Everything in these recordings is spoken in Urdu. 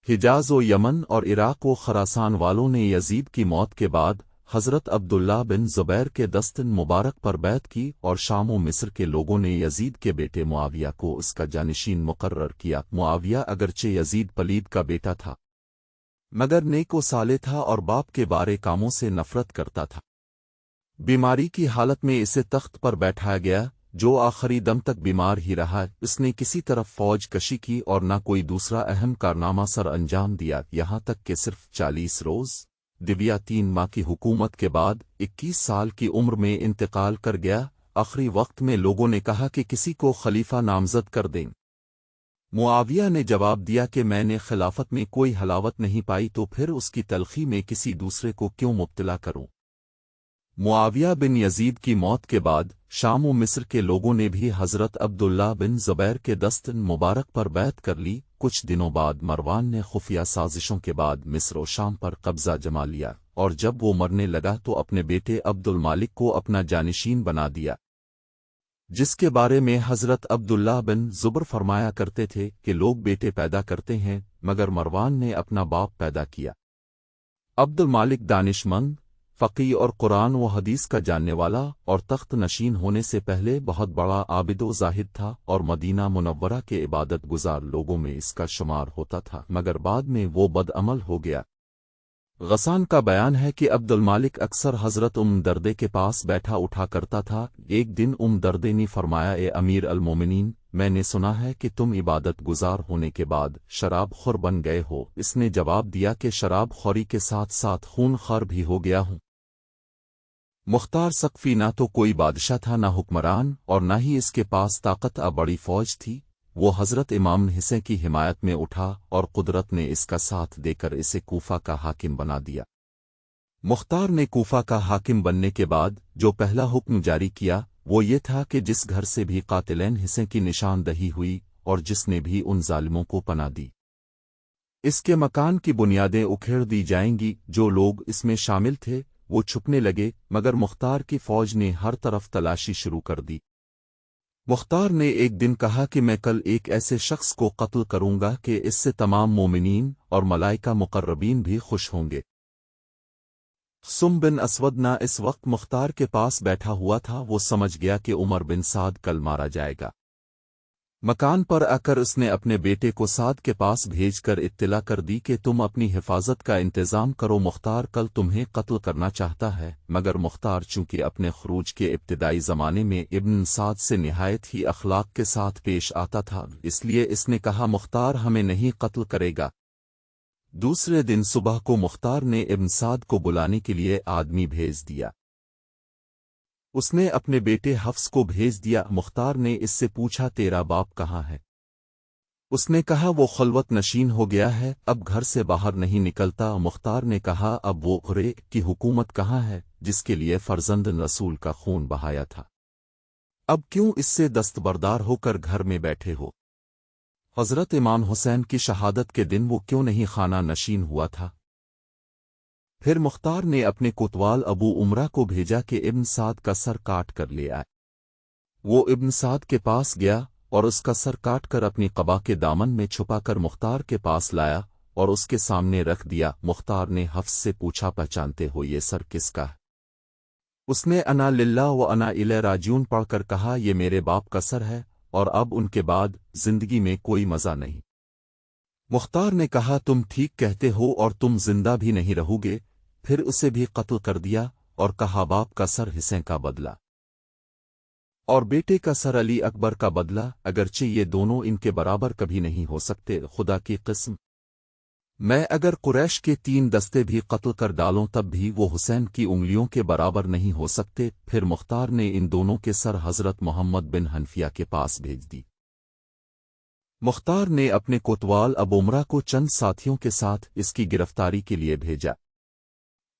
حجاز و یمن اور عراق و خراسان والوں نے یزید کی موت کے بعد حضرت عبداللہ بن زبیر کے دستن مبارک پر بیعت کی، اور شام و مصر کے لوگوں نے یزید کے بیٹے معاویہ کو اس کا جانشین مقرر کیا۔ معاویہ اگرچہ یزید پلید کا بیٹا تھا، مگر نیک و صالح تھا اور باپ کے بارے کاموں سے نفرت کرتا تھا۔ بیماری کی حالت میں اسے تخت پر بیٹھایا گیا، جو آخری دم تک بیمار ہی رہا۔ اس نے کسی طرف فوج کشی کی اور نہ کوئی دوسرا اہم کارنامہ سر انجام دیا، یہاں تک کہ صرف 40 روز دبیا 3 ماہ کی حکومت کے بعد 21 سال کی عمر میں انتقال کر گیا۔ آخری وقت میں لوگوں نے کہا کہ کسی کو خلیفہ نامزد کر دیں۔ معاویہ نے جواب دیا کہ میں نے خلافت میں کوئی حلاوت نہیں پائی، تو پھر اس کی تلخی میں کسی دوسرے کو کیوں مبتلا کروں۔ معاویہ بن یزید کی موت کے بعد شام و مصر کے لوگوں نے بھی حضرت عبداللہ بن زبیر کے دستن مبارک پر بیعت کر لی۔ کچھ دنوں بعد مروان نے خفیہ سازشوں کے بعد مصر و شام پر قبضہ جما لیا، اور جب وہ مرنے لگا تو اپنے بیٹے عبد المالک کو اپنا جانشین بنا دیا، جس کے بارے میں حضرت عبداللہ بن زبر فرمایا کرتے تھے کہ لوگ بیٹے پیدا کرتے ہیں، مگر مروان نے اپنا باپ پیدا کیا۔ عبد المالک دانش مند، فقیہ اور قرآن و حدیث کا جاننے والا، اور تخت نشین ہونے سے پہلے بہت بڑا عابد و زاہد تھا، اور مدینہ منورہ کے عبادت گزار لوگوں میں اس کا شمار ہوتا تھا، مگر بعد میں وہ بد عمل ہو گیا۔ غسان کا بیان ہے کہ عبد المالک اکثر حضرت دردے کے پاس بیٹھا اٹھا کرتا تھا۔ ایک دن دردے نے فرمایا، اے امیر المومنین، میں نے سنا ہے کہ تم عبادت گزار ہونے کے بعد شراب خور بن گئے ہو۔ اس نے جواب دیا کہ شراب خوری کے ساتھ ساتھ خون خوار بھی ہو گیا ہوں۔ مختار ثقفی نہ تو کوئی بادشاہ تھا، نہ حکمران، اور نہ ہی اس کے پاس طاقت بڑی فوج تھی۔ وہ حضرت امام حسین کی حمایت میں اٹھا، اور قدرت نے اس کا ساتھ دے کر اسے کوفہ کا حاکم بنا دیا۔ مختار نے کوفہ کا حاکم بننے کے بعد جو پہلا حکم جاری کیا وہ یہ تھا کہ جس گھر سے بھی قاتلین حسین کی نشاندہی ہوئی، اور جس نے بھی ان ظالموں کو پناہ دی، اس کے مکان کی بنیادیں اکھیڑ دی جائیں گی۔ جو لوگ اس میں شامل تھے وہ چھپنے لگے، مگر مختار کی فوج نے ہر طرف تلاشی شروع کر دی۔ مختار نے ایک دن کہا کہ میں کل ایک ایسے شخص کو قتل کروں گا کہ اس سے تمام مومنین اور ملائکہ مقربین بھی خوش ہوں گے۔ سم بن اسود نہ اس وقت مختار کے پاس بیٹھا ہوا تھا۔ وہ سمجھ گیا کہ عمر بن سعد کل مارا جائے گا۔ مکان پر آ کر اس نے اپنے بیٹے کو سعد کے پاس بھیج کر اطلاع کر دی کہ تم اپنی حفاظت کا انتظام کرو، مختار کل تمہیں قتل کرنا چاہتا ہے۔ مگر مختار چونکہ اپنے خروج کے ابتدائی زمانے میں ابن سعد سے نہایت ہی اخلاق کے ساتھ پیش آتا تھا، اس لیے اس نے کہا مختار ہمیں نہیں قتل کرے گا۔ دوسرے دن صبح کو مختار نے ابن سعد کو بلانے کے لیے آدمی بھیج دیا۔ اس نے اپنے بیٹے حفص کو بھیج دیا۔ مختار نے اس سے پوچھا تیرا باپ کہاں ہے؟ اس نے کہا وہ خلوت نشین ہو گیا ہے، اب گھر سے باہر نہیں نکلتا۔ مختار نے کہا اب وہ غرے کی حکومت کہاں ہے جس کے لیے فرزند رسول کا خون بہایا تھا؟ اب کیوں اس سے دستبردار ہو کر گھر میں بیٹھے ہو؟ حضرت امام حسین کی شہادت کے دن وہ کیوں نہیں خانہ نشین ہوا تھا؟ پھر مختار نے اپنے کوتوال ابو عمرہ کو بھیجا کہ ابن سعد کا سر کاٹ کر لے آئے۔ وہ ابن سعد کے پاس گیا اور اس کا سر کاٹ کر اپنی قبا کے دامن میں چھپا کر مختار کے پاس لایا اور اس کے سامنے رکھ دیا۔ مختار نے حفص سے پوچھا پہچانتے ہو یہ سر کس کا ہے؟ اس نے انا للہ و انا الیہ راجعون پڑھ کر کہا یہ میرے باپ کا سر ہے، اور اب ان کے بعد زندگی میں کوئی مزہ نہیں۔ مختار نے کہا تم ٹھیک کہتے ہو اور تم زندہ بھی نہیں رہو گے۔ پھر اسے بھی قتل کر دیا اور کہا باپ کا سر حسین کا بدلہ اور بیٹے کا سر علی اکبر کا بدلہ، اگرچہ یہ دونوں ان کے برابر کبھی نہیں ہو سکتے۔ خدا کی قسم، میں اگر قریش کے 3 دستے بھی قتل کر ڈالوں تب بھی وہ حسین کی انگلیوں کے برابر نہیں ہو سکتے۔ پھر مختار نے ان دونوں کے سر حضرت محمد بن حنفیہ کے پاس بھیج دی۔ مختار نے اپنے کوتوال ابو عمرہ کو چند ساتھیوں کے ساتھ اس کی گرفتاری کے لیے بھیجا۔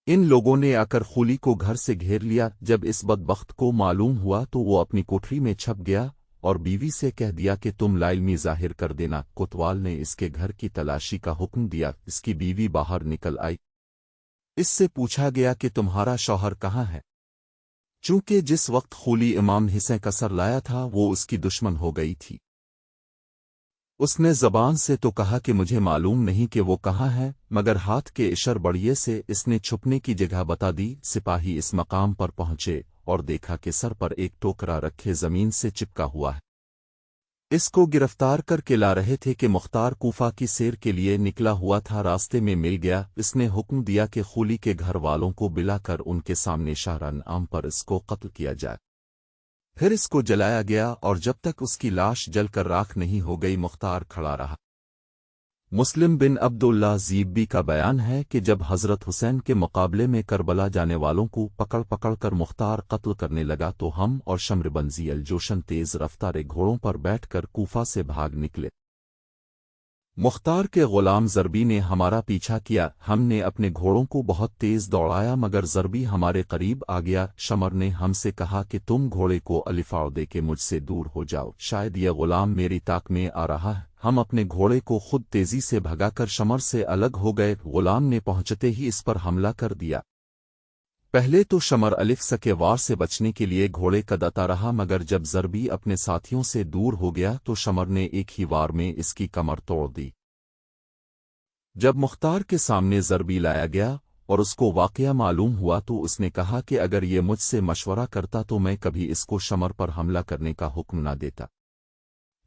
ان لوگوں نے آ کر خولی کو گھر سے گھیر لیا۔ جب اس بدبخت کو معلوم ہوا تو وہ اپنی کوٹری میں چھپ گیا اور بیوی سے کہہ دیا کہ تم لائلمی ظاہر کر دینا۔ کوتوال نے اس کے گھر کی تلاشی کا حکم دیا۔ اس کی بیوی باہر نکل آئی۔ اس سے پوچھا گیا کہ تمہارا شوہر کہاں ہے؟ چونکہ جس وقت خولی امام حسین کا سر لایا تھا وہ اس کی دشمن ہو گئی تھی۔ اس نے زبان سے تو کہا کہ مجھے معلوم نہیں کہ وہ کہاں ہے، مگر ہاتھ کے اشر بڑھیے سے اس نے چھپنے کی جگہ بتا دی۔ سپاہی اس مقام پر پہنچے اور دیکھا کہ سر پر ایک ٹوکرا رکھے زمین سے چپکا ہوا ہے۔ اس کو گرفتار کر کے لا رہے تھے کہ مختار کوفہ کی سیر کے لیے نکلا ہوا تھا، راستے میں مل گیا۔ اس نے حکم دیا کہ خولی کے گھر والوں کو بلا کر ان کے سامنے شاہراہ عام پر اس کو قتل کیا جائے۔ پھر اس کو جلایا گیا اور جب تک اس کی لاش جل کر راکھ نہیں ہو گئی مختار کھڑا رہا۔ مسلم بن عبداللہ زیبی کا بیان ہے کہ جب حضرت حسین کے مقابلے میں کربلا جانے والوں کو پکڑ پکڑ کر مختار قتل کرنے لگا تو ہم اور شمر بنزی الجوشن تیز رفتار گھوڑوں پر بیٹھ کر کوفہ سے بھاگ نکلے۔ مختار کے غلام زربی نے ہمارا پیچھا کیا، ہم نے اپنے گھوڑوں کو بہت تیز دوڑایا مگر زربی ہمارے قریب آ گیا۔ شمر نے ہم سے کہا کہ تم گھوڑے کو الفاع دے کے مجھ سے دور ہو جاؤ، شاید یہ غلام میری طاق میں آ رہا ہے۔ ہم اپنے گھوڑے کو خود تیزی سے بھگا کر شمر سے الگ ہو گئے۔ غلام نے پہنچتے ہی اس پر حملہ کر دیا۔ پہلے تو شمر الف کے وار سے بچنے کے لیے گھوڑے قدتا رہا مگر جب زربی اپنے ساتھیوں سے دور ہو گیا تو شمر نے ایک ہی وار میں اس کی کمر توڑ دی۔ جب مختار کے سامنے زربی لایا گیا اور اس کو واقعہ معلوم ہوا تو اس نے کہا کہ اگر یہ مجھ سے مشورہ کرتا تو میں کبھی اس کو شمر پر حملہ کرنے کا حکم نہ دیتا۔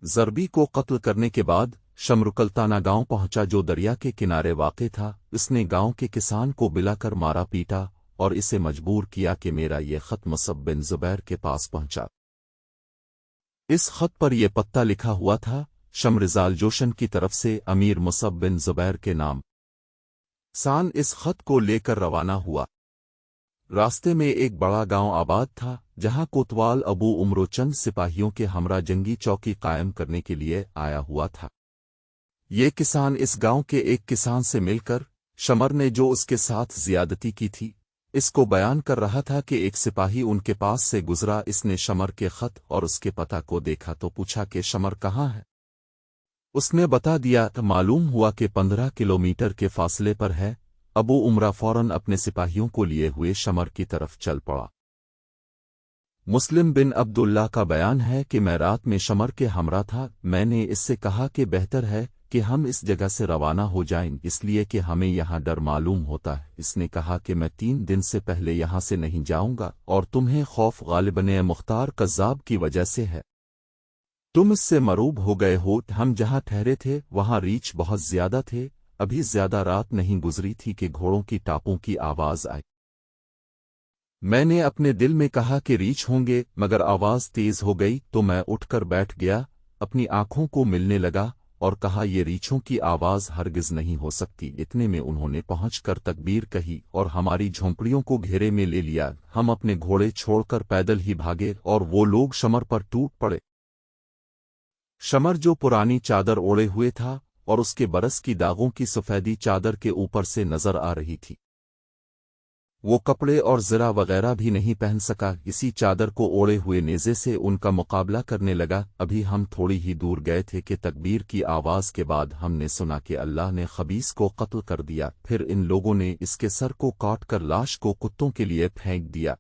زربی کو قتل کرنے کے بعد شمر کلتانہ گاؤں پہنچا جو دریا کے کنارے واقع تھا۔ اس نے گاؤں کے کسان کو بلا کر مارا پیٹا اور اسے مجبور کیا کہ میرا یہ خط مصعب بن زبیر کے پاس پہنچا۔ اس خط پر یہ پتہ لکھا ہوا تھا، شمرزال جوشن کی طرف سے امیر مصعب بن زبیر کے نام۔ سان اس خط کو لے کر روانہ ہوا۔ راستے میں ایک بڑا گاؤں آباد تھا جہاں کوتوال ابو عمرو چند سپاہیوں کے ہمراہ جنگی چوکی قائم کرنے کے لیے آیا ہوا تھا۔ یہ کسان اس گاؤں کے ایک کسان سے مل کر شمر نے جو اس کے ساتھ زیادتی کی تھی اس کو بیان کر رہا تھا کہ ایک سپاہی ان کے پاس سے گزرا۔ اس نے شمر کے خط اور اس کے پتہ کو دیکھا تو پوچھا کہ شمر کہاں ہے؟ اس نے بتا دیا تو معلوم ہوا کہ 15 کلومیٹر کے فاصلے پر ہے۔ ابو عمرہ فوراً اپنے سپاہیوں کو لیے ہوئے شمر کی طرف چل پڑا۔ مسلم بن عبداللہ کا بیان ہے کہ میں رات میں شمر کے ہمراہ تھا۔ میں نے اس سے کہا کہ بہتر ہے کہ ہم اس جگہ سے روانہ ہو جائیں اس لیے کہ ہمیں یہاں ڈر معلوم ہوتا ہے۔ اس نے کہا کہ میں 3 دن سے پہلے یہاں سے نہیں جاؤں گا اور تمہیں خوف غالباً مختار کذاب کی وجہ سے ہے۔ تم اس سے مروب ہو گئے ہو۔ ہم جہاں ٹھہرے تھے وہاں ریچھ بہت زیادہ تھے، ابھی زیادہ رات نہیں گزری تھی کہ گھوڑوں کی ٹاپوں کی آواز آئی۔ میں نے اپنے دل میں کہا کہ ریچھ ہوں گے مگر آواز تیز ہو گئی تو میں اٹھ کر بیٹھ گیا، اپنی آنکھوں کو ملنے لگا اور کہا یہ ریچھوں کی آواز ہرگز نہیں ہو سکتی۔ اتنے میں انہوں نے پہنچ کر تکبیر کہی اور ہماری جھونپڑیوں کو گھیرے میں لے لیا۔ ہم اپنے گھوڑے چھوڑ کر پیدل ہی بھاگے اور وہ لوگ شمر پر ٹوٹ پڑے۔ شمر جو پرانی چادر اوڑے ہوئے تھا اور اس کے برس کی داغوں کی سفیدی چادر کے اوپر سے نظر آ رہی تھی۔ وہ کپڑے اور زرہ وغیرہ بھی نہیں پہن سکا، اسی چادر کو اوڑے ہوئے نیزے سے ان کا مقابلہ کرنے لگا۔ ابھی ہم تھوڑی ہی دور گئے تھے کہ تکبیر کی آواز کے بعد ہم نے سنا کہ اللہ نے خبیث کو قتل کر دیا۔ پھر ان لوگوں نے اس کے سر کو کاٹ کر لاش کو کتوں کے لیے پھینک دیا۔